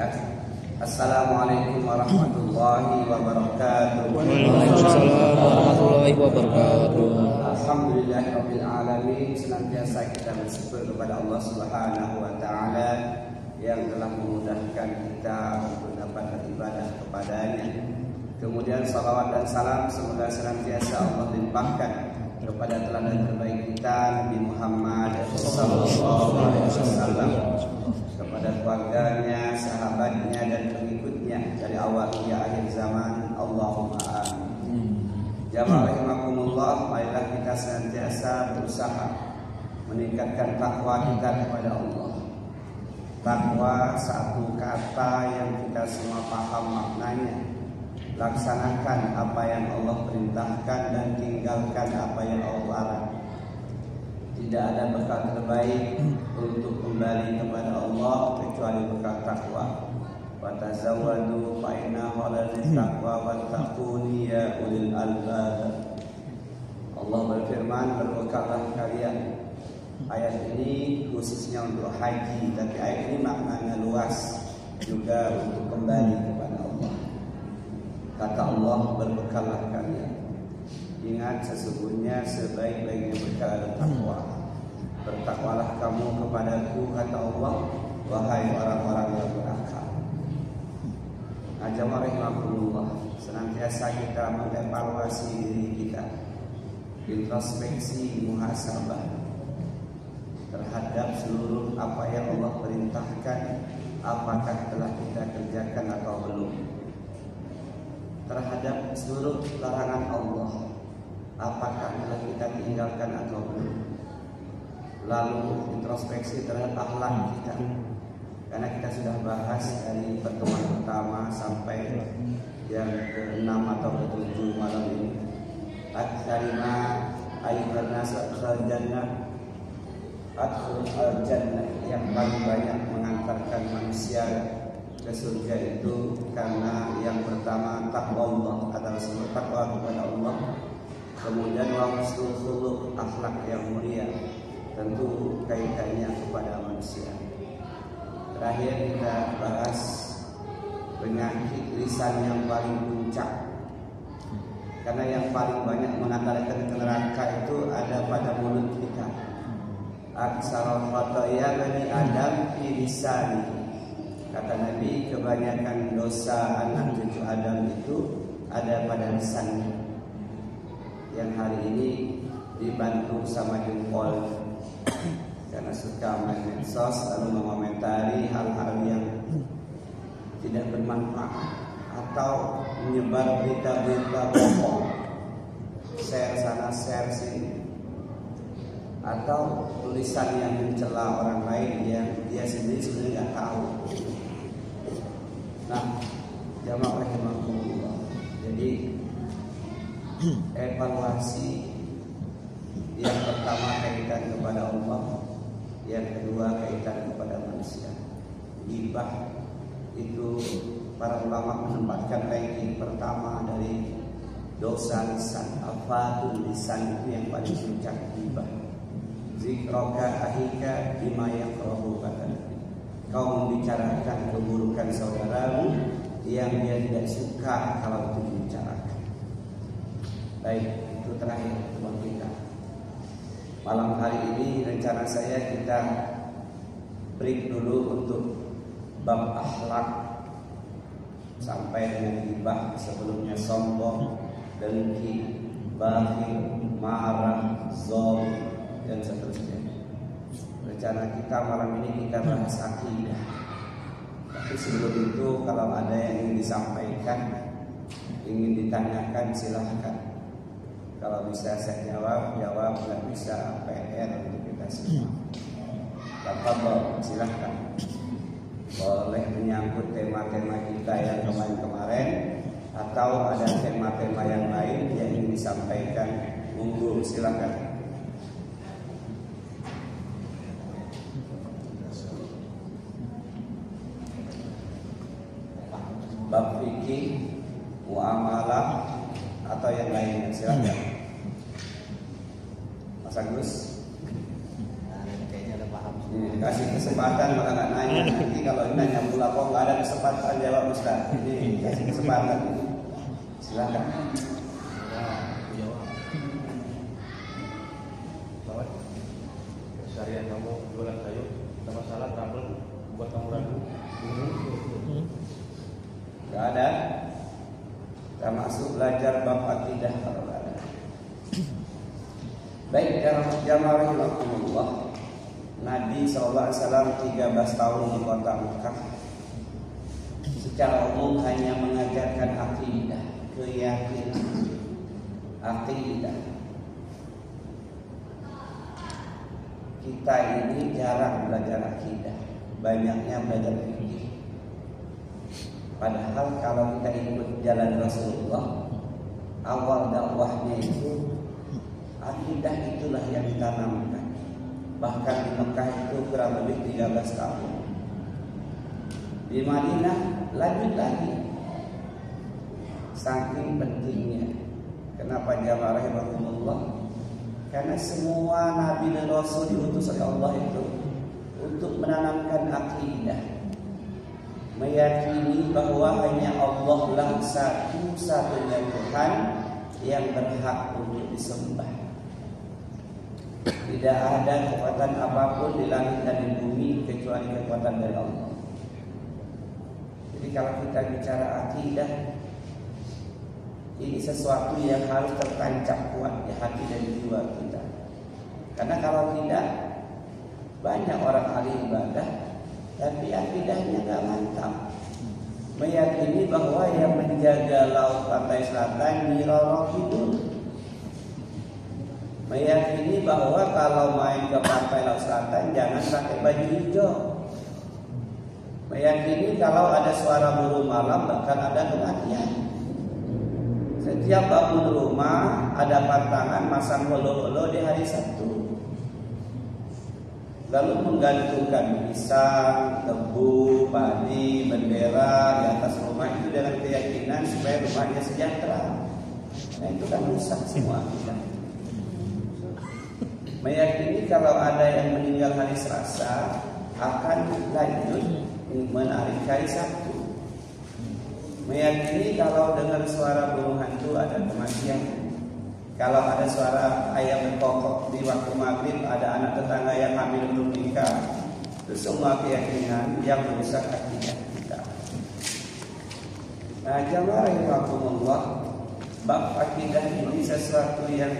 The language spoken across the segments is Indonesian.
wabarakatuh. Assalamualaikum warahmatullahi wabarakatuh. Waalaikumsalam warahmatullahi wabarakatuh. Alhamdulillahirabbil alamin. Senantiasa kita bersyukur kepada Allah Subhanahu wa taala yang telah memudahkan kita untuk dapat beribadah kepadanya. Kemudian salawat dan salam semoga senantiasa Allah limpahkan kepada teladan terbaik kita Nabi Muhammad sallallahu alaihi wasallam, kepada keluarganya, sahabatnya dan pengikutnya dari awal hingga akhir zaman. Allahumma amin. Jamaah rahimakumullah, marilah kita senantiasa berusaha meningkatkan takwa kita kepada Allah. Takwa satu kata yang kita semua paham maknanya. Laksanakan apa yang Allah perintahkan dan tinggalkan apa yang Allah larang. Tidak ada bekal terbaik untuk kembali kepada Allah kecuali bekal takwa. Wa tazawwadu fa inna khairad taqwa wattaquni ya ulil albab. Allah berfirman, berbekallah kalian. Ayat ini khususnya untuk haji, tapi ayat ini maknanya luas juga untuk kembali kepada Allah. Kata Allah, berbekallah kalian. Ingat sesungguhnya sebaik-baiknya bekal adalah takwa. Bertakwalah kamu kepadaku, kata Allah, wahai orang-orang yang berakal. Jamaah rahimakumullah, senantiasa kita mengevaluasi diri kita, introspeksi, muhasabah terhadap seluruh apa yang Allah perintahkan, apakah telah kita kerjakan atau belum. Terhadap seluruh larangan Allah, apakah telah kita tinggalkan atau belum. Lalu introspeksi terhadap akhlak kita, karena kita sudah bahas dari pertemuan pertama sampai yang ke-6 atau ke-7 malam ini. At-tarima ayyuhan nas al-jannah, al-jannah, yang paling banyak mengantarkan manusia ke surga itu karena yang pertama takwa Allah, adalah sebuah takwa kepada Allah. Kemudian wa husnul khuluq, akhlak yang mulia, tentu kaitannya kepada manusia. Terakhir kita bahas penyakit lisan yang paling puncak, karena yang paling banyak mengantarkan ke neraka itu ada pada mulut kita. Aksarul khataya bani Adam fi lisani. Kata Nabi, kebanyakan dosa anak cucu Adam itu ada pada lisannya, yang hari ini dibantu sama jempol, karena suka main medsos lalu mengomentari hal-hal yang tidak bermanfaat atau menyebar berita-berita bohong, share sana share sini, atau tulisan yang mencela orang lain yang dia sendiri sebenarnya nggak tahu. Nah, jamaah rahimakumullah, jadi evaluasi yang pertama kaitan kepada Allah, yang kedua kaitan kepada manusia. Ghibah itu para ulama menempatkan ranking pertama dari dosa lisan. Afatul lisan itu yang paling puncak ghibah. Zikroka ahika bima yakrahu kata Nabi. Kau membicarakan keburukan saudaramu yang dia tidak suka kalau itu dibicarakan. Baik, itu terakhir pertemuan kita. Malam hari ini rencana saya kita break dulu untuk bab akhlak sampai dengan ghibah, sebelumnya sombong, dengki, bakhil, marah, zalim dan seterusnya. Rencana kita malam ini kita bahas akidah. Tapi sebelum itu kalau ada yang ingin disampaikan, ingin ditanyakan, silahkan. Kalau bisa saya jawab, nggak bisa PR untuk kita semua. Bapak silahkan. Boleh menyangkut tema-tema kita yang kemarin-kemarin, atau ada tema-tema yang lain yang ingin disampaikan, monggo silahkan. Bab fikih, muamalah atau yang lainnya, silakan. Mas Agus, kayaknya udah paham. Kasih kesempatan malah nggak nanya. Nanti kalau ini nanya pula kok nggak ada kesempatan jawab Ustaz. Ini kasih kesempatan. Silakan. Seharian kamu jualan sayur, ada masalah trouble buat kamu ragu? Gak ada. Kita masuk belajar bab akidah kalau gak ada. Baik, jamaah rahimakumullah. Nabi SAW 13 tahun di kota Mekah. Secara umum hanya mengajarkan akidah, keyakinan, akidah. Kita ini jarang belajar akidah, banyaknya belajar fikih. Padahal kalau kita ikut jalan Rasulullah, awal dakwahnya itu akidah itulah yang ditanamkan. Bahkan di Mekah itu kurang lebih 13 tahun. Di Madinah lanjut lagi. Saking pentingnya. Kenapa jamaah rahimahumullah? Karena semua nabi dan rasul diutus oleh Allah itu untuk menanamkan akidah, meyakini bahwa hanya Allah lah satu-satunya Tuhan yang berhak untuk disembah. Tidak ada kekuatan apapun di langit dan di bumi kecuali kekuatan dari Allah. Jadi kalau kita bicara akidah, ini sesuatu yang harus tertancap kuat di hati dan jiwa kita. Karena kalau tidak, banyak orang ahli ibadah tapi akidahnya tidak mantap. Meyakini bahwa yang menjaga laut pantai selatan Nyi Roro Kidul. Meyakini bahwa kalau main ke pantai laut selatan jangan pakai baju hijau. Meyakini kalau ada suara burung malam bahkan ada kematian. Setiap bangun rumah ada pantangan masang holo-holo di hari Sabtu. Lalu menggantungkan pisang, tebu, padi, bendera di atas rumah itu dengan keyakinan supaya rumahnya sejahtera. Nah itu kan rusak semua kita. Meyakini kalau ada yang meninggal hari Selasa akan lanjut menarik hari Sabtu. Meyakini kalau dengar suara burung hantu ada kematian. Kalau ada suara ayam berkokok di waktu maghrib, ada anak tetangga yang hamil belum nikah. Itu semua keyakinan yang merusak akidah kita. Nah, jamaah rahimakumullah, bab akidah ini sesuatu yang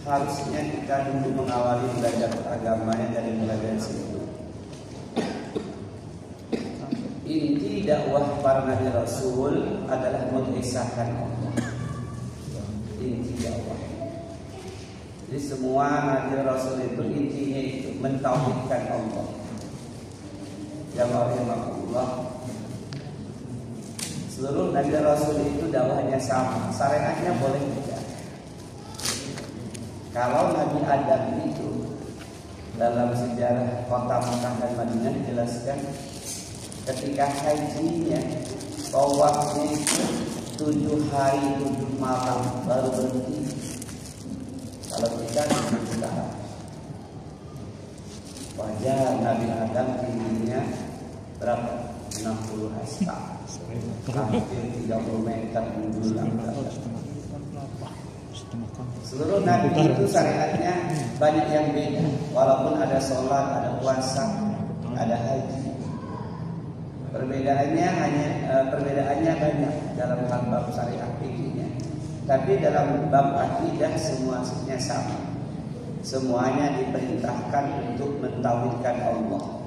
harusnya kita dulu mengawali belajar agamanya dari mulai dari situ. Inti dakwah para nabi rasul adalah mengesahkan Allah. Inti dakwah. Jadi semua nabi rasul itu intinya itu mentauhidkan Allah. Ya Allah. Seluruh nabi rasul itu dakwahnya sama, syariatnya boleh beda. Kalau Nabi Adam itu dalam sejarah kota Mekah dan Madinah dijelaskan ketika hajinya tawafnya itu 7 hari 7 malam baru berhenti. Kalau kita sekarang wajar Nabi Adam tingginya berapa? 60 hasta, hampir 30 meter menjulang. Seluruh nabi itu syariatnya banyak yang beda. Walaupun ada sholat, ada puasa, ada haji, perbedaannya banyak dalam hal bab syariat fikihnya. Tapi dalam bab akidah semuanya sama. Semuanya diperintahkan untuk mentauhidkan Allah.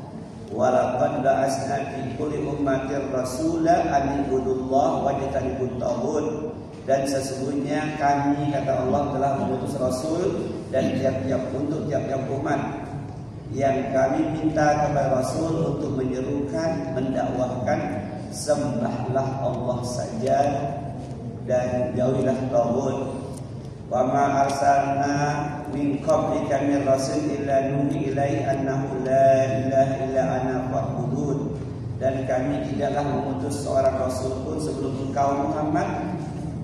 Walaqad ba'atsna fi kulli ummatin rasula an ibudullah wajtanibut taghut. Dan sesungguhnya kami, kata Allah, telah mengutus Rasul dan tiap-tiap umat yang kami minta kepada Rasul untuk menyerukan, mendakwahkan sembahlah Allah saja dan jauhilah taghut. Wa ma arsalna min qablika min rasul illa nuhi ilaihi annahu la ilaha illa ana fa'budun. Dan kami tidaklah mengutus seorang rasul pun sebelum engkau Muhammad,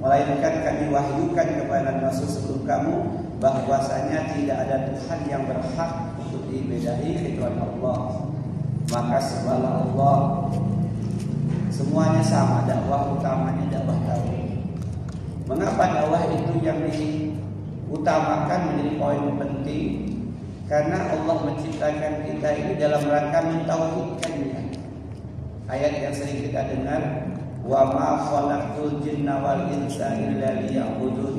melainkan kami wahyukan kepada Rasul sebelum kamu bahwasanya tidak ada Tuhan yang berhak untuk diibadahi kecuali Allah. maka sembahlah Allah. Semuanya sama, dakwah utamanya dakwah tauhid. Mengapa dakwah itu yang diutamakan menjadi poin penting? Karena Allah menciptakan kita ini dalam rangka mentauhidkannya. Ayat yang sering kita dengar, wa ma khalaqtul jinna wal insa illa liya'budun.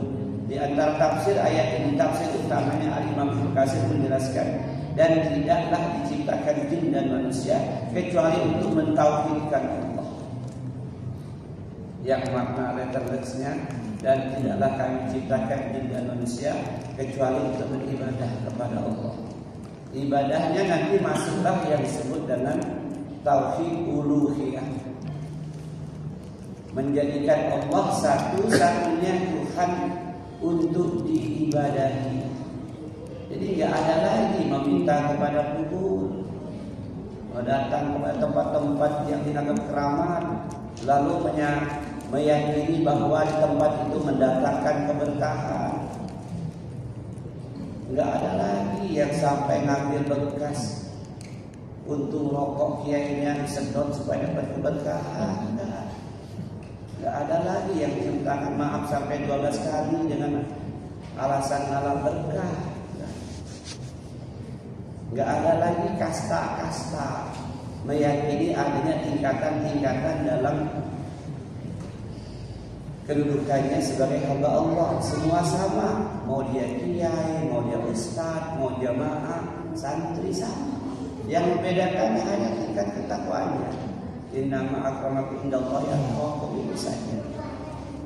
Di antara tafsir ayat ini, tafsir utamanya Al-Imam Ibnu Katsir menjelaskan, dan tidaklah diciptakan jin dan manusia kecuali untuk mentauhidkan Allah. Yang makna letterless-nya, dan tidaklah kami ciptakan jin dan manusia kecuali untuk beribadah kepada Allah. Ibadahnya nanti masuklah yang disebut dengan tauhid uluhiyah, menjadikan Allah satu-satunya Tuhan untuk diibadahi. Jadi nggak ada lagi meminta kepada kubur, datang kepada tempat-tempat yang dianggap keramat, lalu meyakini bahwa di tempat itu mendatangkan keberkahan. Nggak ada lagi yang sampai ngambil bekas untuk rokok kiainya disedot supaya dapat keberkahan. Nggak ada lagi yang cium tangan maaf sampai 12 kali dengan alasan alam berkah. Nggak ada lagi kasta-kasta meyakini adanya tingkatan-tingkatan dalam kedudukannya sebagai hamba Allah. Semua sama, mau dia kiai, mau dia ustadz, mau jamaah, santri sama. Yang membedakan hanya tingkat ketakwaannya. Innama akramakum indallahi atqakum, itu saja.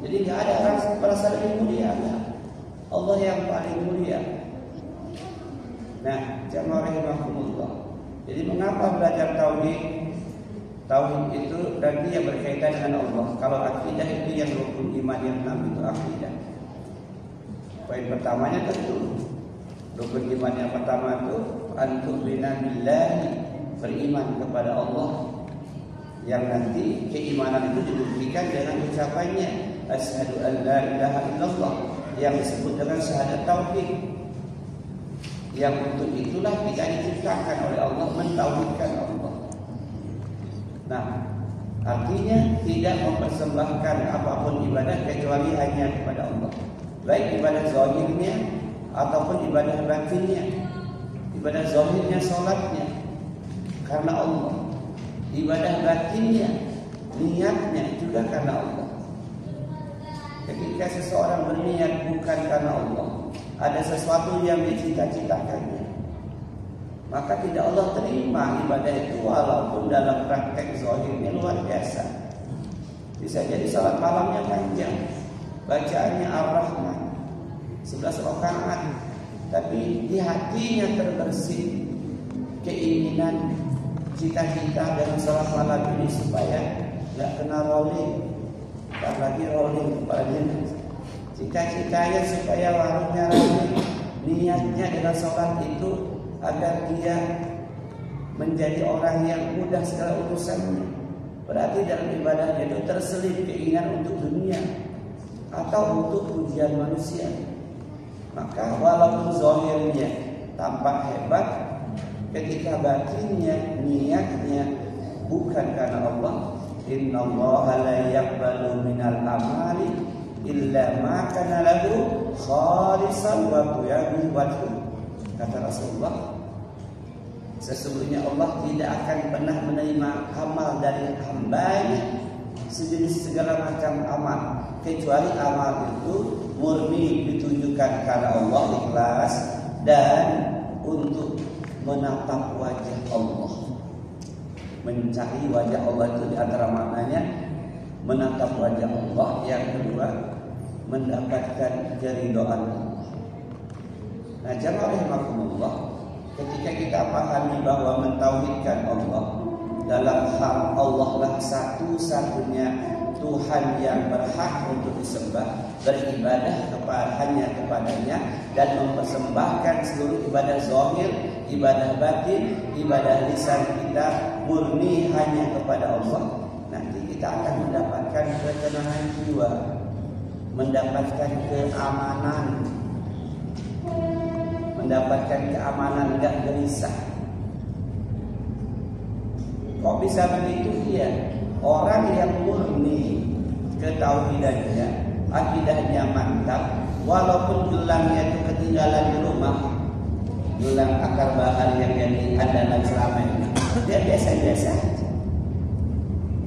Jadi nggak ada rasa lebih mulia, Allah yang paling mulia. Nah, jamaah rahimakumullah. Jadi mengapa belajar tauhid? Tauhid itu berarti yang berkaitan dengan Allah. Kalau akidah itu yang rukun iman yang 6 itu akidah. Poin pertamanya tentu rukun iman yang pertama itu antuk binabillahi, beriman kepada Allah, yang nanti keimanan itu dibuktikan dengan ucapannya asyhadu an la ilaha illallah, yang disebut dengan syahadat tauhid. Yang untuk itulah kita diciptakan oleh Allah, mentauhidkan Allah. Nah, artinya tidak mempersembahkan apapun ibadah kecuali hanya kepada Allah. Baik ibadah zahirnya ataupun ibadah batinnya. Ibadah zahirnya salatnya karena Allah. Ibadah batinnya, niatnya juga karena Allah. Ketika seseorang berniat bukan karena Allah, ada sesuatu yang dicita-citakannya, maka tidak Allah terima ibadah itu walaupun dalam praktek zahirnya luar biasa. Bisa jadi salat malamnya panjang, bacaannya Ar-Rahman 11 rakaat, tapi di hatinya terbersih keinginan, cita-cita dengan salat malam ini supaya nggak kena rolling, tak lagi rolling kepadanya. Cita-citanya supaya warungnya ramai, niatnya dengan sholat itu agar dia menjadi orang yang mudah segala urusannya. Berarti dalam ibadahnya itu terselip keinginan untuk dunia atau untuk pujian manusia. Maka walaupun zahirnya tampak hebat, ketika batinnya, niatnya bukan karena Allah, innallaha la yaqbalu minal amali illa ma kana lahu khalisan wa tuyabi wajhu. Kata Rasulullah, sesungguhnya Allah tidak akan pernah menerima amal dari hambanya, sejenis segala macam amal, kecuali amal itu murni ditujukan karena Allah, ikhlas, dan untuk menatap wajah Allah. Mencari wajah Allah itu di antara maknanya menatap wajah Allah. Yang kedua, mendapatkan keridhaan Allah. Nah, jamaah rahimakumullah, ketika kita pahami bahwa mentauhidkan Allah dalam hal Allah lah satu-satunya Tuhan yang berhak untuk disembah, beribadah hanya kepadanya, dan mempersembahkan seluruh ibadah zahir, ibadah batin, ibadah lisan kita murni hanya kepada Allah, nanti kita akan mendapatkan ketenangan jiwa, mendapatkan keamanan, gak gelisah. Kok bisa begitu? Iya, orang yang murni ketauhidannya, akidahnya mantap, walaupun gelangnya itu ketinggalan di rumah, gelang akar bahan yang jadi andalan selama ini, dia biasa-biasa aja.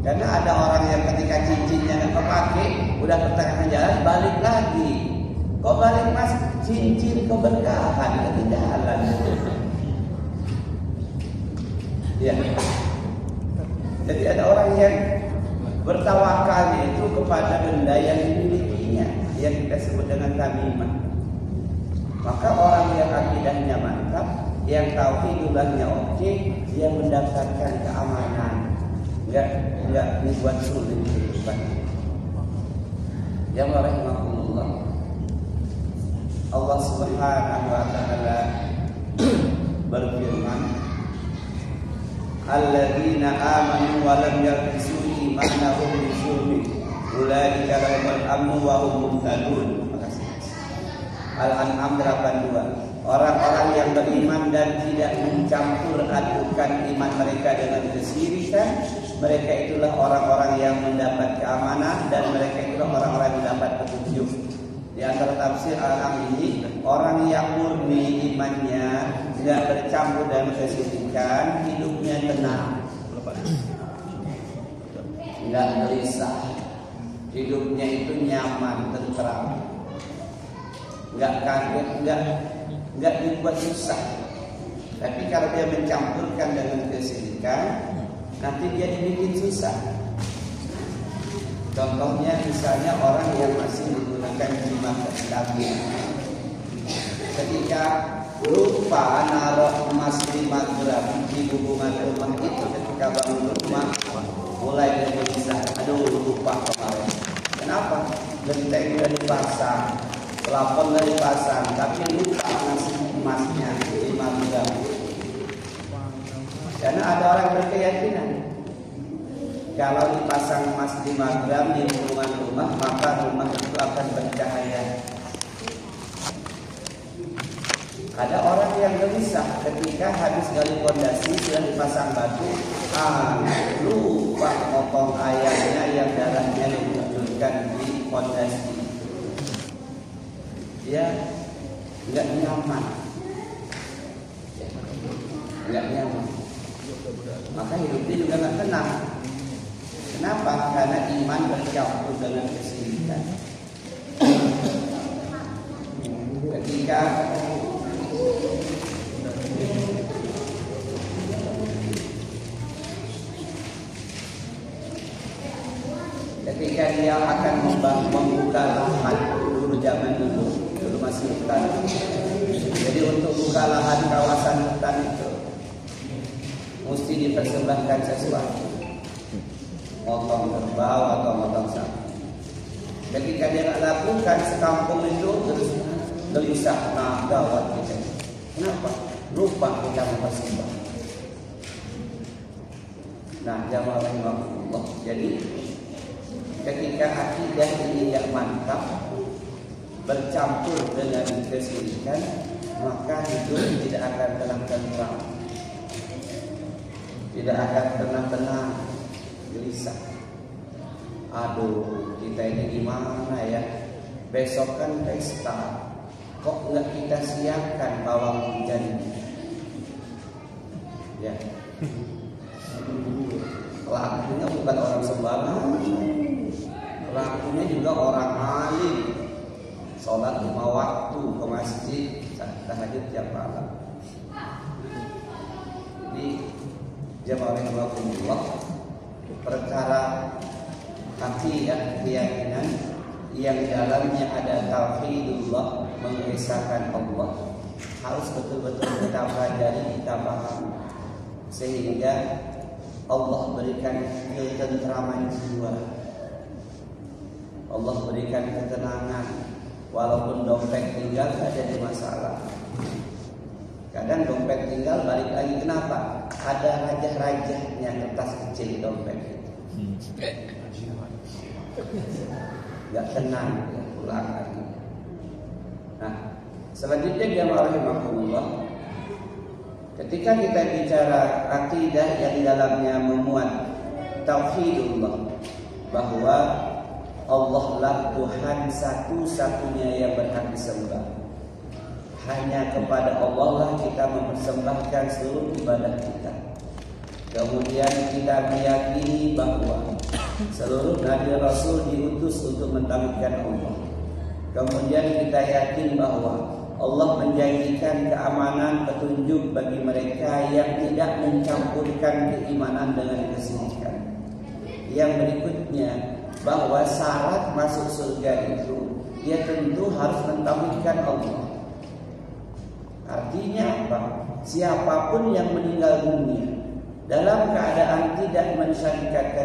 Karena ada orang yang ketika cincinnya nggak kepake, udah pertengahan jalan balik lagi. Kok balik mas? Cincin keberkahan ketinggalan. Ya. Jadi ada orang yang bertawakalnya itu kepada benda yang dimilikinya, yang kita sebut dengan tamimah. Maka orang yang akidahnya mantap, yang tauhidulahnya oke, dia mendapatkan keamanan. Enggak dibuat sulit kehidupan. Ya rahimahullah. Allah Subhanahu wa taala berfirman, alladzina amanu wa lam yalbisu imanahum bisyurbi ulaika lahumul amnu wa hum muhtadun. Makasih. Al-An'am 82. Orang-orang yang beriman dan tidak mencampur adukan iman mereka dengan kesyirikan, mereka itulah orang-orang yang mendapat keamanan dan mereka itulah orang-orang yang mendapat petunjuk. Di antara tafsir Al-An'am ini, orang yang murni imannya, tidak bercampur dengan kesyirikan, hidupnya tenang, tidak gelisah, hidupnya itu nyaman, tentram, nggak kaget, nggak dibuat susah. Tapi kalau dia mencampurkan dengan kesyirikan, nanti dia dibikin susah. Contohnya misalnya orang yang masih menggunakan jimat stabil, ketika lupa naruh emas 5 gram di hubungan rumah itu, ketika bangun rumah mulai dari bisa, aduh lupa kemarin. Kenapa? Genteng udah dipasang, plafon udah dipasang, tapi lupa ngasih emasnya 5 gram. Karena ada orang berkeyakinan kalau dipasang emas 5 gram di hubungan rumah, maka rumah itu akan bercahaya. Ada orang yang gelisah ketika habis gali fondasi sudah dipasang batu, lupa potong ayamnya yang darahnya diterjunkan di fondasi. Dia nggak nyaman, maka hidupnya juga nggak tenang. Kenapa? Karena iman bercampur dengan kesyirikan. Ketika dia akan membuka lahan dulu zaman dulu masih hutan. Jadi untuk buka lahan kawasan hutan itu mesti dipersembahkan sesuatu, motong kerbau atau motong sapi. Ketika dia nak lakukan, sekampung itu terus gelisah, gawat kita. Kenapa? Lupa kita mempersembah. Nah, jamaah rahimahullah. Jadi ketika akidah ini tidak mantap, bercampur dengan kesyirikan, maka hidup tidak akan tenang-tenang, tidak akan tenang-tenang, gelisah. Aduh, kita ini gimana ya? Besok kan pesta, kok nggak kita siapkan pawang hujan? Ya, pelakunya bukan orang sembarangan, pelakunya juga orang alim. Sholat 5 waktu ke masjid, tahajud tiap malam. Jadi jamaah rahimahullah, perkara akidah, keyakinan yang dalamnya ada tauhidullah, mengesahkan Allah, harus betul-betul kita pelajari, kita paham, sehingga Allah berikan ketentraman jiwa, Allah berikan ketenangan. Walaupun dompet tinggal tidak jadi masalah. Kadang dompet tinggal balik lagi, kenapa? Ada rajah-rajahnya kertas kecil di dompet itu. Gak tenang, pulang lagi. Nah, selanjutnya jamaah rahimahullah, Ketika kita bicara akidah yang di dalamnya memuat tauhidullah, bahwa Allah lah Tuhan satu-satunya yang berhak disembah. Hanya kepada Allah lah kita mempersembahkan seluruh ibadah kita. Kemudian kita meyakini bahwa seluruh Nabi Rasul diutus untuk mentauhidkan Allah. Kemudian kita yakin bahwa Allah menjanjikan keamanan, petunjuk bagi mereka yang tidak mencampurkan keimanan dengan kesyirikan. Yang berikutnya, bahwa syarat masuk surga itu dia tentu harus mentauhidkan Allah. Artinya apa? Siapapun yang meninggal dunia dalam keadaan tidak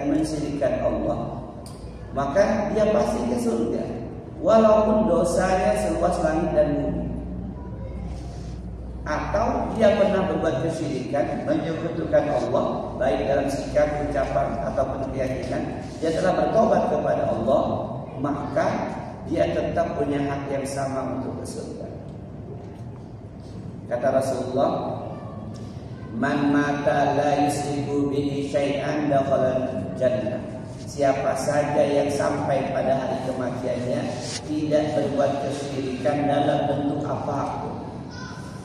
mensyirikkan Allah, maka dia pasti ke surga, walaupun dosanya seluas langit dan bumi. Atau dia pernah berbuat kesyirikan, menyekutukan Allah, baik dalam sikap, ucapan ataupun keyakinan, dia telah bertobat kepada Allah, maka dia tetap punya hak yang sama untuk ke surga. Kata Rasulullah, man mata la yusyriku bihi syai'an dakhala jannah. Siapa saja yang sampai pada hari kematiannya tidak berbuat kesyirikan dalam bentuk apapun,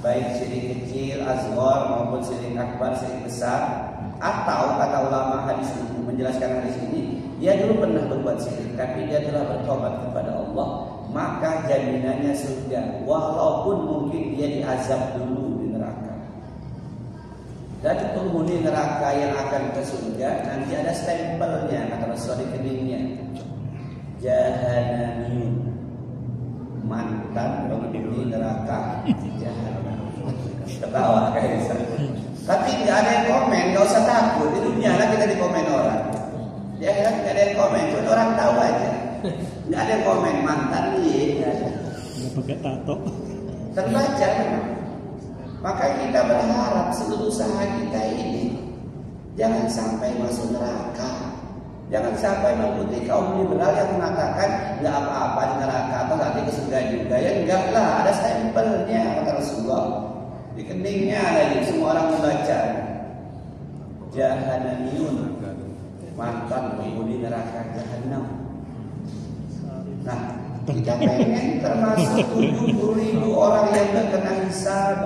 baik syirik kecil, asghar maupun syirik akbar, syirik besar, atau kata ulama hadis ini menjelaskan hadis ini, dia dulu pernah berbuat syirik tapi dia telah bertobat kepada Allah, maka jaminannya surga, walaupun mungkin dia diazab dulu di neraka. Dan penghuni neraka yang akan ke surga nanti ada stempelnya, kata Rasul di keningnya, Jahannamiyun, mantan penghuni neraka jahanam. Ketawa kayak gitu. Tapi nggak ada yang komen, nggak usah takut. Di dunia lah kita dikomen orang. Di akhirat nggak ada yang komen, cuma orang tahu aja. Nggak ada yang komen mantan dia. Nggak pakai tato. Terbaca memang. Maka kita berharap seluruh usaha kita ini jangan sampai masuk neraka. Jangan sampai mengikuti kaum liberal yang mengatakan nggak apa-apa di neraka atau nanti ke surga juga. Ya enggak lah, ada stempelnya kata Rasulullah. Di keningnya lagi semua orang membaca. Jahannamiyun, mantan penghuni neraka jahanam. Nah, kita pengen termasuk 70.000 orang yang terkena hisab.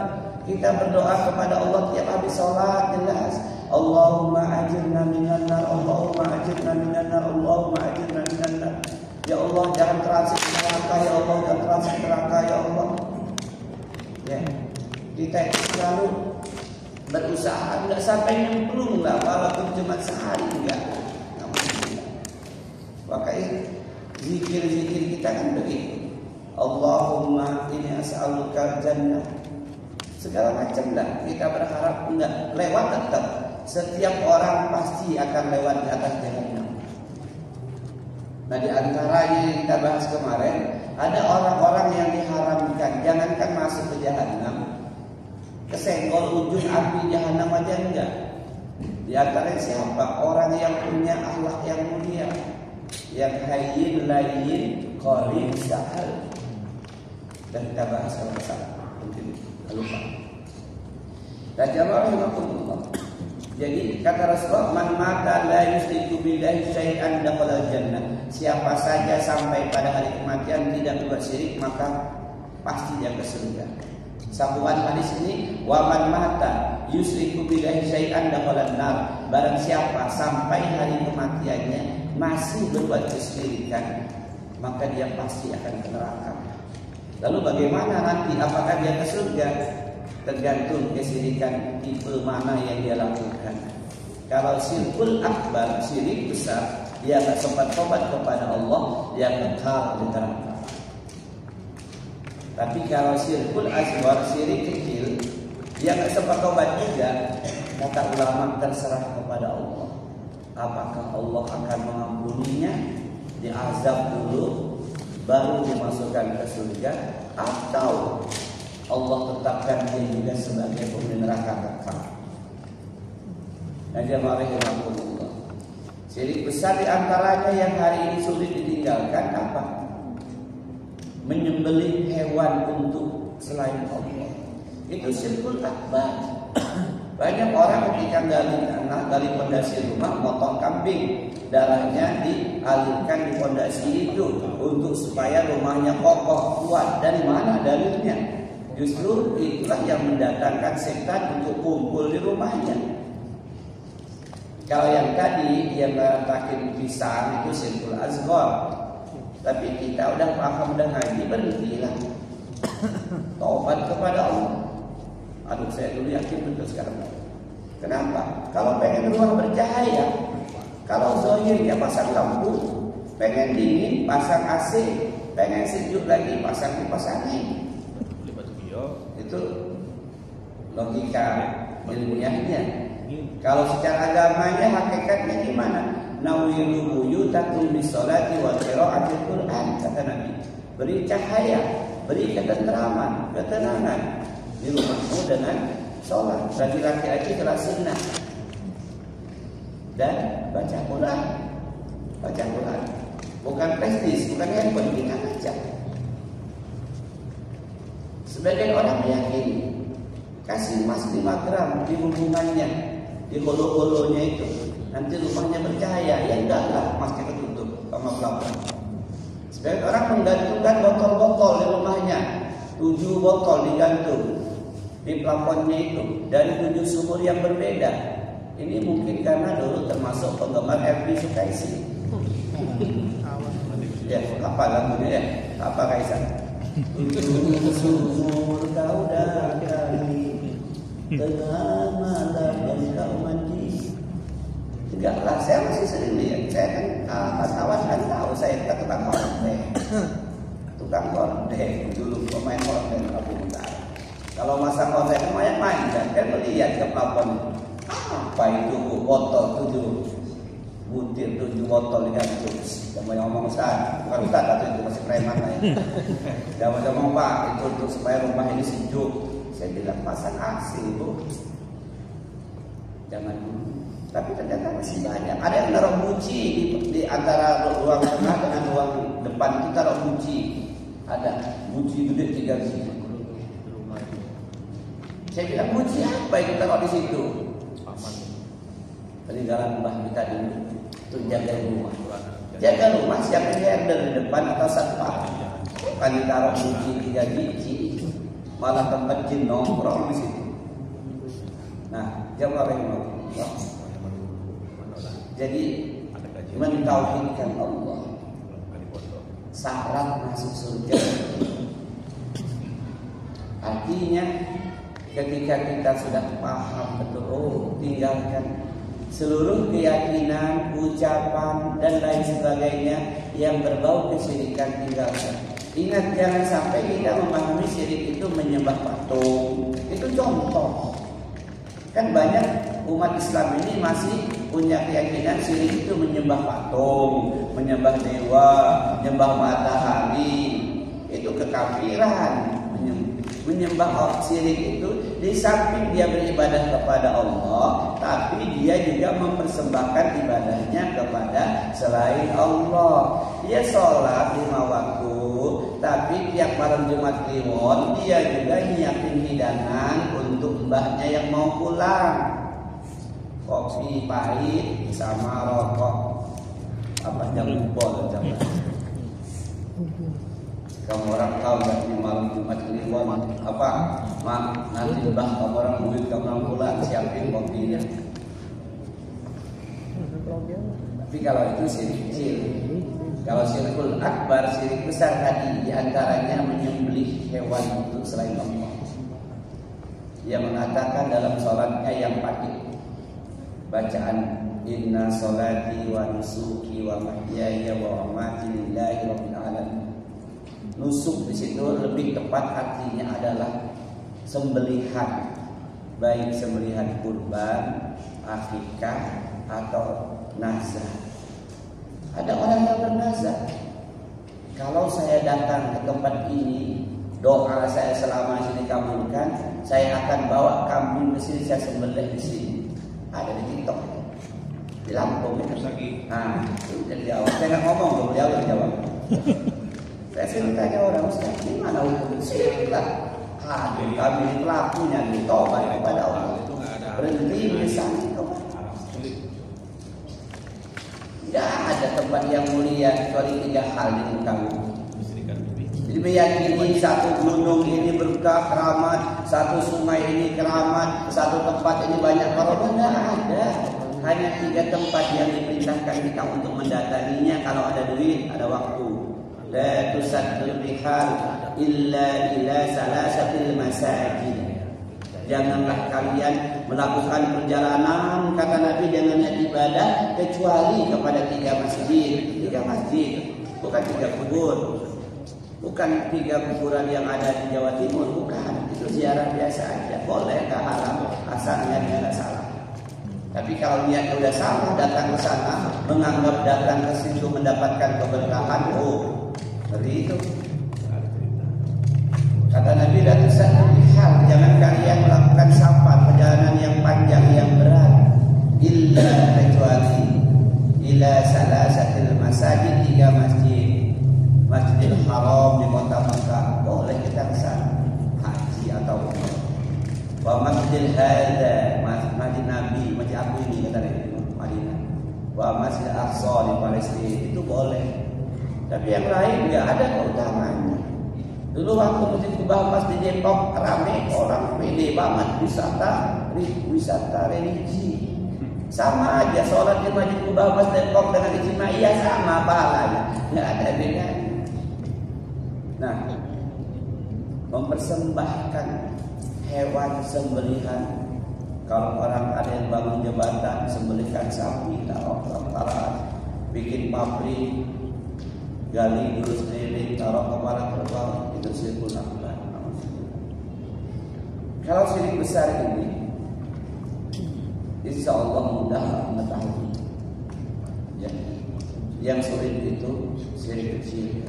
Kita berdoa kepada Allah tiap habis sholat, jelas, Allahumma ajirna minan nar, Allahumma ajirna minan nar, Allahumma ajirna minan nar. Ya Allah, jangan transit neraka, ya Allah, jangan transit neraka, ya Allah. Ya, kita selalu berusaha enggak sampai nyemplung lah, walaupun cuma sehari enggak. Makanya zikir-zikir kita kan begitu. Allahumma inni as'aluka jannah. Segala macam lah kita berharap enggak lewat, tetap setiap orang pasti akan lewat di atas jahanam. Nah, di antaranya yang kita bahas kemarin, ada orang-orang yang diharamkan, jangankan masuk ke jahanam, kesenggol ujung api jahanam aja enggak. Di antaranya siapa? Orang yang punya akhlak yang mulia, yang hayyin layyin qarin sahal. Dan kita bahas sama-sama, mungkin lupa. Dan jamaah rahimakumullah. Jadi kata Rasulullah, man mata la yusyriku billahi syai'an dakhala jannah. Siapa saja sampai pada hari kematian tidak berbuat syirik, maka pasti dia ke surga. Sambungan hadis ini, wa man mata yusyriku billahi syai'an dakhala nar. Barang siapa sampai hari kematiannya masih berbuat kesyirikan, maka dia pasti akan ke neraka. Lalu bagaimana nanti? Apakah dia ke surga? Tergantung kesyirikan tipe mana yang dia lakukan. Kalau syirkul akbar, syirik besar, dia tak sempat tobat kepada Allah, dia kekal di neraka. Tapi kalau syirkul asghar, syirik kecil, dia tak sempat tobat juga, kata ulama terserah kepada Allah. Apakah Allah akan mengampuninya, diazab dulu, baru dimasukkan ke surga, atau Allah tetapkan dia juga sebagai penghuni neraka kekal. Dan jemaah rahimakumullah, syirik besar di antaranya yang hari ini sulit ditinggalkan apa? Menyembelih hewan untuk selain Allah. Itu syirkul akbar. Banyak orang ketika gali pondasi rumah motong kambing, darahnya dialirkan di pondasi itu untuk supaya rumahnya kokoh kuat. Dari mana dalilnya? Justru itulah yang mendatangkan setan untuk kumpul di rumahnya. Kalau yang tadi yang meletakkan pisang itu simpul asghar. Tapi kita udah paham, udah ngaji, berhentilah. Taubat kepada Allah. Aduh, saya dulu yakin betul sekarang. Kenapa? Kalau pengen rumah bercahaya, kalau zahir ya pasang lampu, pengen dingin pasang AC, pengen sejuk lagi pasang kipas angin. Itu logika ilmiahnya. Kalau secara agamanya hakikatnya gimana? Nawilu buyutakum bisolati wa qiraatil Qur'an, kata Nabi. Beri cahaya, beri ketenteraman, ketenangan di rumahmu dengan sholat. Bagi laki-laki telah sunnah dan baca Quran. Baca Quran, bukan prestis, bukan handphone, kita baca. Sebagian orang meyakini kasih emas 5 gram di hubungannya, di holo-holonya itu, nanti rumahnya bercahaya. Ya enggak lah, emasnya ketutup sama pelapon. Sebagian orang menggantungkan botol-botol di rumahnya, 7 botol digantung di plafonnya itu dari 7 sumur yang berbeda. Ini mungkin karena dulu termasuk penggemar Elvi Sukaisi. Ya, apa lagunya ya? Apa Kaisar? 7 sumur kau datangi, tengah malam dan kau mandi. Enggaklah, saya masih sering lihat. Saya kan kawan kan tahu saya tukang kordek. Tukang kordek dulu pemain kordek Abu Utara. Kalau masa kordek lumayan main kan melihat ke plafon. Apa itu botol 7 butir 7 botol digantung. Jangan ngomong Ustaz, bukan Ustaz atau itu masih preman lah ya. Jangan ngomong Pak, itu untuk supaya rumah ini sejuk. Saya bilang pasang AC Bu. Jangan dulu. Tapi ternyata masih banyak. Ada yang naruh buci di antara ruang tengah dengan ruang depan itu taruh buci. Ada buci gede 3 biji. Saya bilang buci apa itu taruh di situ? Peninggalan mbah kita dulu untuk jaga rumah. Jaga rumah, siapa yang di depan atau satpam. Bukan ditaruh buci 3 biji, malah tempat jin nongkrong di situ. Nah, jawab yang mau. Jadi mentauhidkan Allah syarat masuk surga. Artinya ketika kita sudah paham betul, oh tinggalkan seluruh keyakinan, ucapan dan lain sebagainya yang berbau kesyirikan, tinggalkan. Ingat, jangan sampai kita memahami syirik itu menyembah patung. Itu contoh. Kan banyak umat Islam ini masih punya keyakinan syirik itu menyembah patung, menyembah dewa, menyembah matahari. Itu kekafiran. Menyembah syirik itu di samping dia beribadah kepada Allah, tapi dia juga mempersembahkan ibadahnya kepada selain Allah. Dia sholat 5 waktu, tapi tiap malam Jumat Kliwon dia juga nyiapin hidangan untuk mbahnya yang mau pulang. Kopi pahit sama rokok apa jamu bol zaman. Kamu orang tahu nggak di malam Jumat Kliwon apa? Nanti mbah kamu orang duit kamu orang pulang siapin kopinya. Tapi kalau itu syirik kecil. Kalau syirkul akbar, syirik besar tadi diantaranya menyembelih hewan untuk selain Allah. Dia mengatakan dalam sholatnya yang pakai bacaan inna sholati wa nusuki wa mahyaya wa mamati lillahi rabbil alamin. Nusuk di situ lebih tepat artinya adalah sembelihan, baik sembelihan kurban, akikah atau nazar. Ada orang yang bernazar, kalau saya datang ke tempat ini, doa saya selama ini dikabulkan, saya akan bawa kambing ke sini, saya sembelih di sini. Ada di TikTok, di Lampung itu. Nah, itu jadi awal. Saya nggak ngomong, beliau yang jawab. Saya sering tanya orang, Ustaz, gimana hukum syirik lah? Aduh, kami pelakunya ditaubat kepada Allah. Itu nggak ada berhenti misalnya tobat. Tidak ada tempat yang mulia kecuali 3 hal di muka bumi. Jadi meyakini satu gunung ini berkah keramat, satu sungai ini keramat, satu tempat ini banyak korban. Tidak ada. Hanya 3 tempat yang diperintahkan kita untuk mendatanginya kalau ada duit, ada waktu. La tusaddul rihal illa ila salasatil masajid. Janganlah kalian melakukan perjalanan, kata Nabi, dengan niat ibadah kecuali kepada 3 masjid. 3 masjid, bukan 3 kubur. Bukan 3 kuburan yang ada di Jawa Timur, bukan. Itu ziarah biasa aja. Boleh, tak haram, asal niatnya tidak salah. Tapi kalau niatnya sudah salah, datang ke sana menganggap datang ke situ mendapatkan keberkahan, seperti itu. Kata Nabi, la tusaddul rihal, jangan kalian melakukan safar, perjalanan yang panjang yang berat, illa kecuali ila salasatil masajid, 3 masjid. Masjidil Haram di kota Makkah, boleh kita ke sana haji atau umrah. Wa Masjidil Hadza, Masjid Nabi, Masjid aku ini kata Nabi Madinah. Wa Masjid Aqsa di Palestina, itu boleh. Tapi yang lain enggak ada keutamanya. Dulu waktu Masjid Kubah di Depok ramai orang, pede banget wisata religi. Sama aja sholat di Masjid Kubah Depok dengan ijma, iya sama pahalanya, enggak ada bedanya. Nah, mempersembahkan hewan sembelihan. Kalau orang ada yang bangun jembatan, sembelihkan sapi, taruh bikin pabrik, gali dulu sendiri, taruh kepala kerbau, itu syirkul akbar. Kalau syirik besar ini, insya Allah mudah mengetahui. Ya. Yang sulit itu syirik kecil.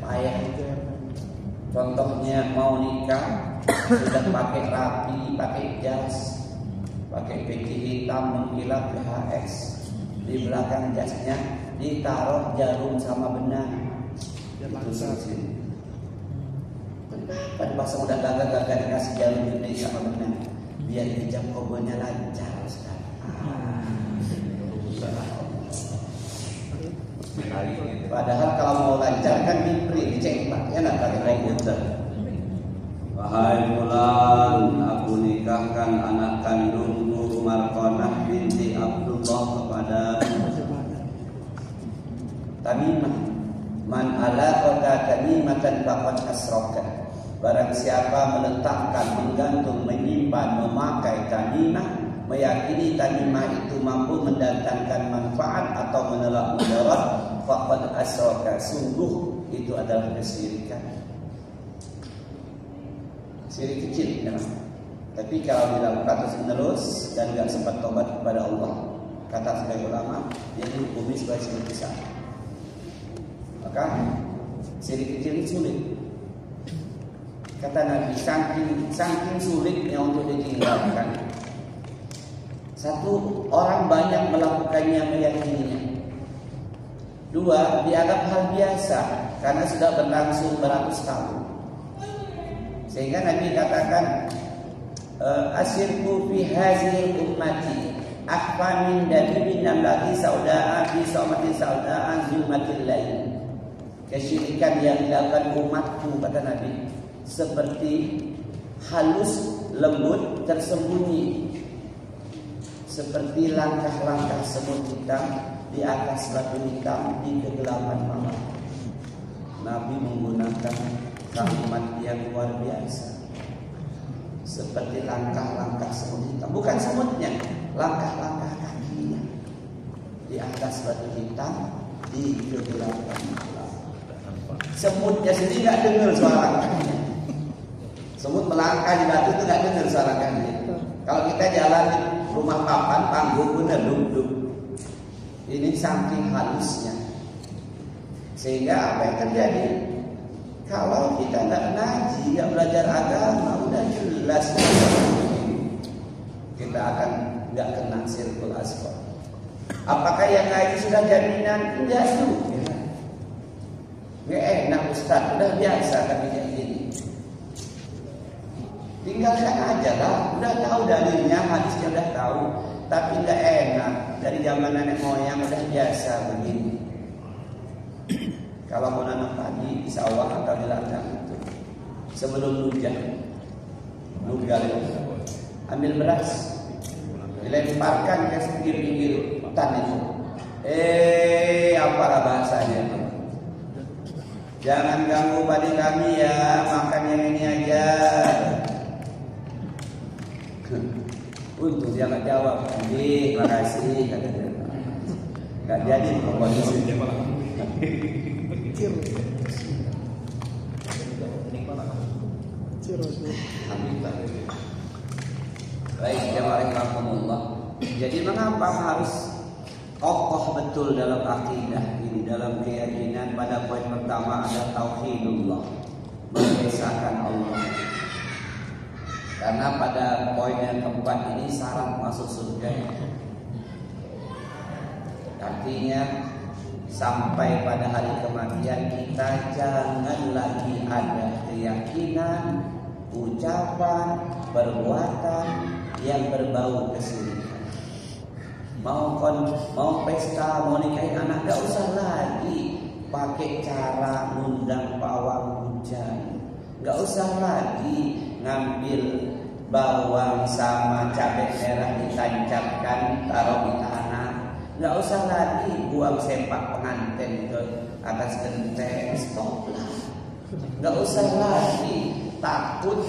Payah. Contohnya mau nikah sudah pakai rapi, pakai jas, pakai peci hitam mengkilap PHS. Di belakang jasnya ditaruh jarum sama benang. Itu sih. Pada masa udah gagah dikasih jarum gede sama benang, biar hijab kobonya lancar, Ustaz. Padahal kalau mau lancar kan dicetak, ya nak pakai komputer. Wahai fulan, aku nikahkan anak kandungku Marqanah binti Abdullah kepada Tamimah. Man ala kota tamimatan faqad asraka. Barang siapa meletakkan, menggantung, menyimpan, memakai tamimah, meyakini tamimah itu mampu mendatangkan manfaat atau menolak mudarat, faqad asraka, sungguh itu adalah kesyirikan. Syirik kecil memang. Tapi kalau dilakukan terus-menerus dan tidak sempat tobat kepada Allah, kata sebagai ulama, dia dihukumi sebagai syirik besar. Maka syirik kecil ini sulit. Kata Nabi, saking sulitnya untuk ditinggalkan. Satu, orang banyak melakukannya, meyakininya. 2, dianggap hal biasa karena sudah berlangsung beratus tahun. Sehingga Nabi katakan, asyirku fi hazil ummati akfa min dabibin namlati sauda'a fi sawmatin sauda'a zulmatil lain. Kesyirikan yang dilakukan umatku, kata Nabi, seperti halus lembut tersembunyi, seperti langkah-langkah semut hitam di atas batu hitam di kegelapan malam. Nabi menggunakan kalimat yang luar biasa, seperti langkah-langkah semut hitam, bukan semutnya, langkah-langkah kakinya di atas batu hitam di kegelapan malam. Semutnya sendiri nggak dengar suara langkahnya. Semut melangkah di batu itu nggak dengar suara langkahnya. Kalau kita jalan di rumah papan, panggung bener duduk. Ini saking halusnya. Sehingga apa yang terjadi? Kalau kita nggak ngaji, nggak belajar agama, udah jelas kita akan nggak kena sirkul asfar. Apakah yang ngaji sudah jaminan? Enggak juga. Nggak enak Ustaz, udah biasa tapi kayak gini. tinggalkan aja lah. Udah tahu dalilnya, hadisnya udah tahu, tapi nggak enak. Dari zaman nenek moyang udah biasa begini. Kalau mau nanam padi di sawah atau di ladang itu, sebelum hujan, nugal itu, ambil beras, dilemparkan ke pinggir-pinggir hutan itu. Apalah bahasanya itu? Jangan ganggu padi kami ya, makan yang ini aja. Untung dia nggak jawab. Terima kasih kata dia. Nggak jadi kondisi. Baik, jamaah. Jadi mengapa harus kokoh betul dalam akidah ini, dalam keyakinan? Pada poin pertama ada tauhidullah, mengesahkan Allah. Karena pada poin yang keempat ini syarat masuk surga. Artinya sampai pada hari kematian kita jangan lagi ada keyakinan, ucapan, perbuatan yang berbau kesyirikan. Mau pesta, mau nikahin anak, gak usah lagi pakai cara ngundang pawang hujan. Gak usah lagi ngambil bawang sama cabai merah ditancapkan taruh di tanah. Gak usah lagi buang sempak pengantin ke atas genteng. Stop lah. Gak usah lagi takut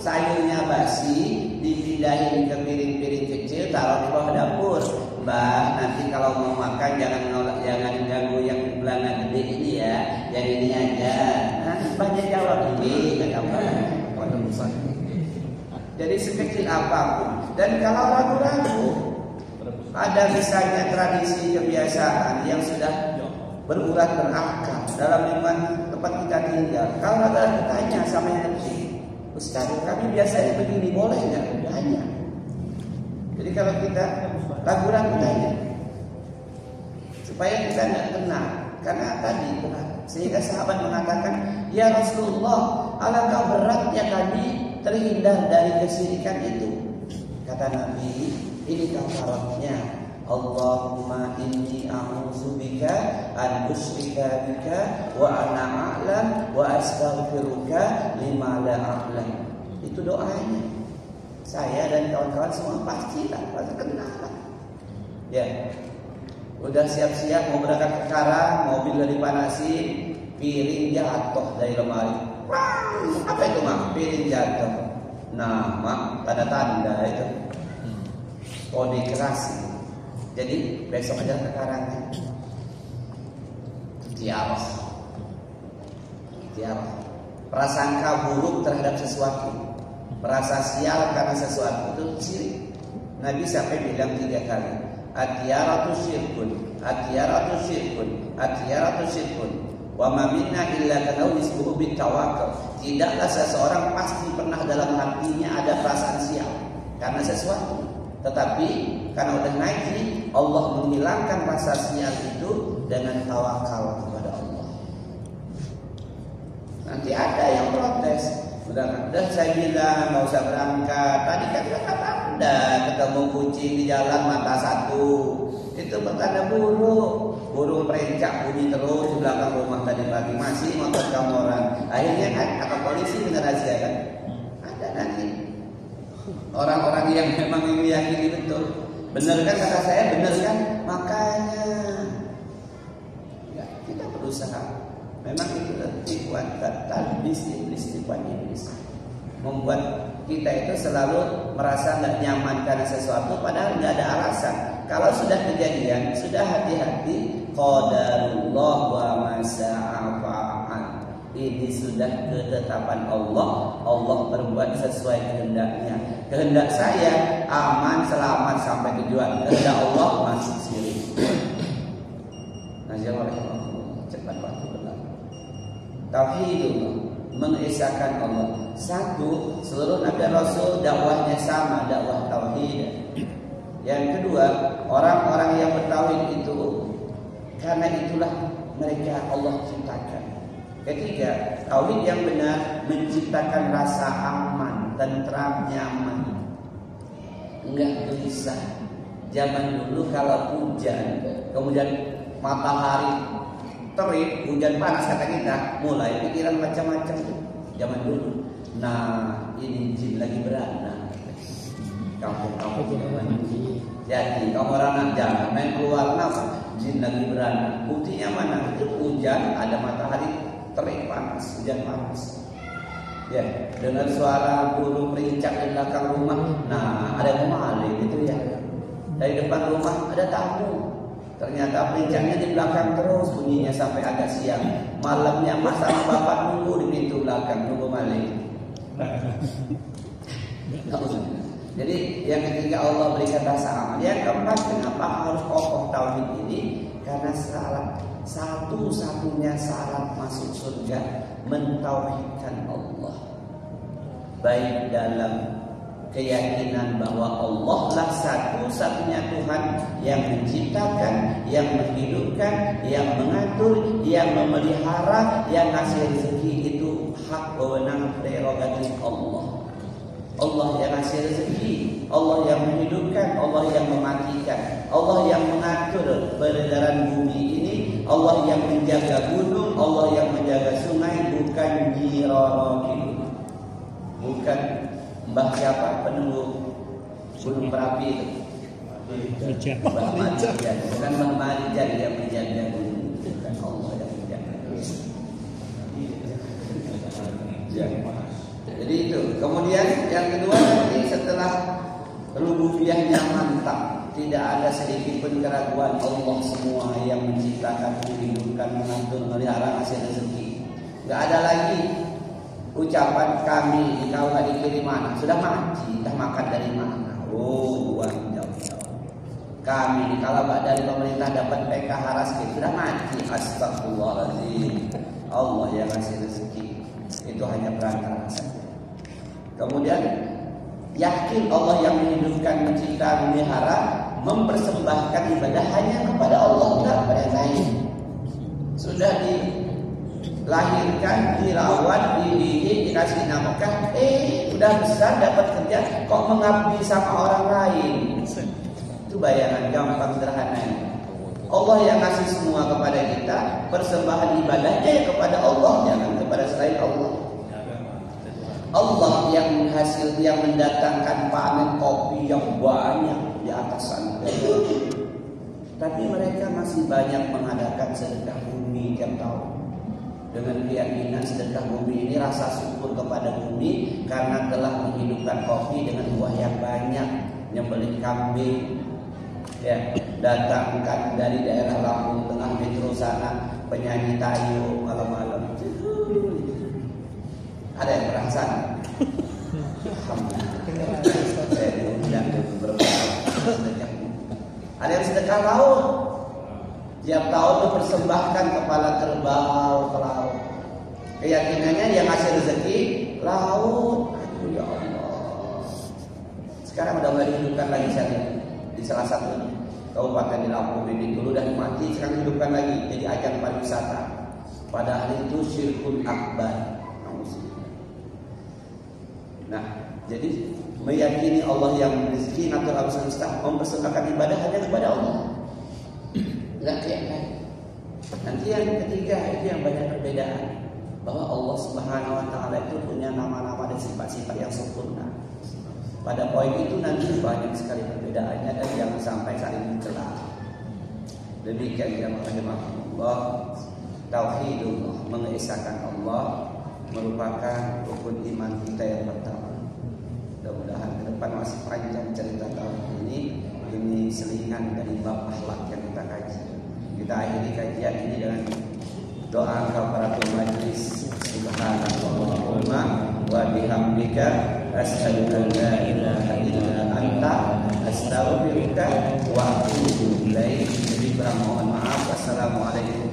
sayurnya basi dipindahin ke piring-piring kecil taruh di bawah dapur. Mbak, nanti kalau mau makan jangan ganggu yang belanga gede ini ya, yang ini aja. Nah, banyak jawab ini nggak gampang. Jadi sekecil apapun. Dan kalau ragu-ragu, ada misalnya tradisi kebiasaan yang sudah berurat berakar dalam lingkungan tempat kita tinggal. Kalau ada tanya sama yang lebih, Ustaz, kami biasanya begini, boleh nggak? Tanya. Jadi kalau kita ragu-ragu tanya, supaya kita nggak kena. Karena tadi berat. Sehingga sahabat mengatakan, ya Rasulullah, alangkah beratnya kami terhindar dari kesyirikan itu. Kata Nabi, ini kafaratnya. Allahumma inni a'udzubika an usyrika bika wa ana a'lam wa astaghfiruka lima la a'lam. Itu doanya. Saya dan kawan-kawan semua pastilah, pasti kenal. Ya. Udah siap-siap mau berangkat ke Karang, mobil udah dipanasin, piring jatuh dari lemari. Apa itu mak? Piring jatuh. Nah, mak, tanda-tanda itu. Kode keras. Jadi besok aja ke Karang. Tiarah. Prasangka buruk terhadap sesuatu, merasa sial karena sesuatu itu syirik. Nabi sampai bilang 3 kali. Atiyaratu syirkun, atiyaratu syirkun, atiyaratu syirkun. Wa ma minna illa kana nisbuhu bitawakal. Tidaklah seseorang pasti pernah dalam hatinya ada perasaan sial karena sesuatu. Tetapi karena udah ngaji, Allah menghilangkan rasa sial itu dengan tawakal kepada Allah. Nanti ada yang protes. Udah saya bilang nggak usah berangkat. Tadi kan kata Anda ketemu kucing di jalan mata satu. Itu pertanda burung perencak bunyi terus di belakang rumah tadi pagi, masih motor kamu orang. Akhirnya kan apa polisi benar razia kan? Ada nanti orang-orang yang memang meyakini betul. Benar kan kata saya, benar kan? Makanya ya, kita berusaha. Memang itu tipuan talbis iblis, tipuan iblis, membuat kita itu selalu merasa nggak nyaman karena sesuatu, padahal nggak ada alasan. Kalau sudah kejadian, sudah hati-hati. Qadarullah wa ma syaa fa'al. Ini sudah ketetapan Allah. Allah berbuat sesuai kehendaknya. Kehendak saya aman, selamat sampai tujuan. Kehendak Allah masih syirik. Nah, jawab cepat waktu berlalu. Tauhidullah, mengesahkan Allah. Satu, seluruh Nabi Rasul dakwahnya sama, dakwah tauhid. Yang kedua, orang-orang yang bertauhid itu karena itulah mereka Allah ciptakan. Ketiga, tauhid yang benar menciptakan rasa aman tentram, nyaman, enggak gelisah. Zaman dulu kalau hujan, kemudian matahari terik, hujan panas kata kita, mulai pikiran macam-macam tuh zaman dulu. Nah, ini jin lagi beranak. Kampung-kampung zaman dulu. Jadi kamu orang jangan main keluar nafas, jin lagi beranak. Buktinya mana? Itu hujan, ada matahari terik panas, hujan panas. Ya, dengan suara burung merincak di belakang rumah. Nah, ada yang maling itu ya. Dari depan rumah ada tamu. Ternyata perincaknya di belakang terus bunyinya sampai agak siang. Malamnya mas sama bapak nunggu di pintu belakang, nunggu maling. Jadi yang ketiga Allah berikan rasa aman. Yang keempat, kenapa harus kokoh tauhid ini? Karena satu-satunya syarat masuk surga mentauhidkan Allah. Baik dalam keyakinan bahwa Allah lah satu-satunya Tuhan yang menciptakan, yang menghidupkan, yang mengatur, yang memelihara, yang ngasih rezeki, itu hak wewenang prerogatif Allah. Allah yang ngasih rezeki, Allah yang menghidupkan, Allah yang mematikan, Allah yang mengatur peredaran bumi ini, Allah yang menjaga gunung, Allah yang menjaga sungai, bukan Nyi Roro Kidul, bukan Mbah siapa penunggu gunung Merapi itu, Mbah Marijan, bukan Mbah Marijan yang menjaga gunung, bukan Allah yang menjaga. Jadi itu. Kemudian yang kedua nanti setelah rububiyahnya mantap, tidak ada sedikit pun keraguan, Allah semua yang menciptakan, menghidupkan, mengatur, melihara, ngasih rezeki. Enggak ada lagi ucapan kami kalau nggak dikirim mana, sudah mati, dah makan dari mana? Oh, uang jauh-jauh. Kami kalau nggak dari pemerintah dapat PKH raskin, sudah mati. Astagfirullahaladzim. Allah yang ngasih rezeki, itu hanya perantara saja. Kemudian yakin Allah yang menghidupkan, mencipta, memelihara, mempersembahkan ibadah hanya kepada Allah, tidak kepada yang lain. Sudah dilahirkan, dirawat, dididik, dikasih nafkah, udah besar dapat kerja, kok mengabdi sama orang lain? Itu bayangan gampang sederhana. Allah yang kasih semua kepada kita, persembahan ibadahnya kepada Allah, jangan kepada selain Allah. Allah yang mendatangkan panen kopi yang banyak di atas sana. Tapi mereka masih banyak mengadakan sedekah bumi tiap tahun. Dengan keyakinan sedekah bumi ini rasa syukur kepada bumi karena telah menghidupkan kopi dengan buah yang banyak, nyembelih kambing. Ya, datangkan dari daerah Lampung Tengah Metro sana penyanyi tayo malam-malam. Ada yang merasa? Alhamdulillah. Saya diundang sedekah. Ada yang sedekah laut. Tiap tahun mempersembahkan kepala kerbau ke laut. Keyakinannya yang ngasih rezeki laut. Aduh ya Allah. Sekarang udah mulai dihidupkan lagi saya di salah satu kabupaten di Lampung ini. Dulu udah mati, sekarang dihidupkan lagi jadi ajang pariwisata. Padahal itu syirkun akbar. Nah, jadi meyakini Allah yang rezeki, ngatur alam semesta, mempersembahkan ibadah hanya kepada Allah, enggak kayak lain. Nanti yang ketiga itu yang banyak perbedaan, bahwa Allah Subhanahu Wa Taala itu punya nama-nama dan sifat-sifat yang sempurna. Pada poin itu nanti banyak sekali perbedaannya dan jangan sampai saling mencela. Demikian yang rahimahullah, tauhidullah, mengesahkan Allah merupakan rukun iman kita yang pertama. Mudah-mudahan ke depan masih panjang cerita tahun ini. Ini selingan dari bab akhlak yang kita kaji. Kita akhiri kajian ini dengan doa kafaratul majlis. Subhanallahumma wa bihamdika asyhadu an la ilaha illa anta astaghfiruka wa atubu ilaik. Jadi mohon maaf. Wassalamualaikum